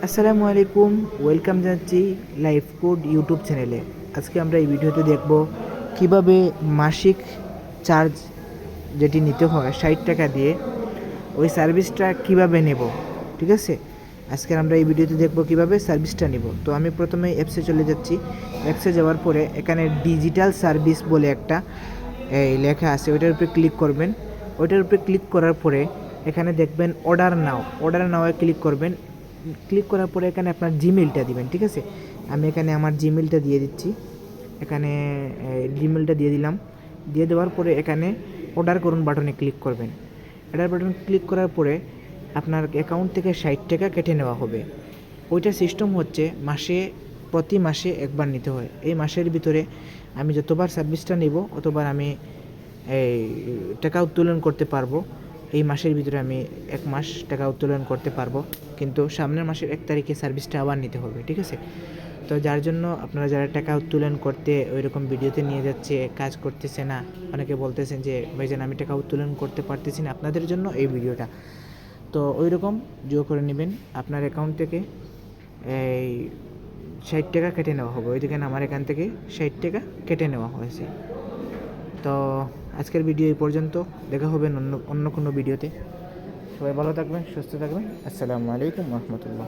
আসসালামু আলাইকুম, ওয়েলকাম জানাচ্ছি লাইফ কোড ইউটিউব চ্যানেলে। আজকে আমরা এই ভিডিওতে দেখব কিভাবে মাসিক চার্জ যেটি নিতে হয় 60 টাকা দিয়ে ওই সার্ভিসটা কিভাবে নেব। ঠিক আছে, আজকে আমরা এই ভিডিওতে দেখব কিভাবে সার্ভিসটা নেব। তো আমি প্রথমে অ্যাপসে চলে যাচ্ছি। অ্যাপসে যাওয়ার পরে এখানে ডিজিটাল সার্ভিস বলে একটা লেখা আছে, ওইটার উপরে ক্লিক করবেন। ওইটার উপরে ক্লিক করার পরে এখানে দেখবেন অর্ডার নাওয়ে ক্লিক করবেন। ক্লিক করার পরে এখানে আপনার জিমেলটা দিবেন। ঠিক আছে, আমি এখানে আমার জিমেলটা দিয়ে দিচ্ছি। এখানে জিমেলটা দিয়ে দিলাম। দিয়ে দেওয়ার পরে এখানে অর্ডার করুন বাটনে ক্লিক করবেন। অর্ডার বাটন ক্লিক করার পরে আপনার অ্যাকাউন্ট থেকে 60 টাকা কেটে নেওয়া হবে। ওইটা সিস্টেম হচ্ছে প্রতি মাসে একবার নিতে হয়। এই মাসের ভিতরে আমি যতবার সার্ভিসটা নেব অতবার আমি এই টাকা উত্তোলন করতে পারবো। এই মাসের ভিতরে আমি 1 মাস টাকা উত্তোলন করতে পারবো, কিন্তু সামনের মাসের 1 তারিখে সার্ভিসটা আবার নিতে হবে। ঠিক আছে, তো যার জন্য আপনারা যারা টাকা উত্তোলন করতে ওই রকম ভিডিওতে নিয়ে যাচ্ছে, কাজ করতেছে না, অনেকে বলতেছেন যে ভাইজান আমি টাকা উত্তোলন করতে পারতেছি না, আপনাদের জন্য এই ভিডিওটা। তো ওই রকম জো করে নেবেন। আপনার অ্যাকাউন্ট থেকে এই 60 টাকা কেটে নেওয়া হবে। ওই দেখেন আমার এখান থেকে 60 টাকা কেটে নেওয়া হয়েছে। তো আজকের ভিডিও এই পর্যন্ত, দেখা হবে অন্য কোনো ভিডিওতে। সবাই ভালো থাকবেন, সুস্থ থাকবেন। আসসালামু আলাইকুম রহমতুল্লাহ।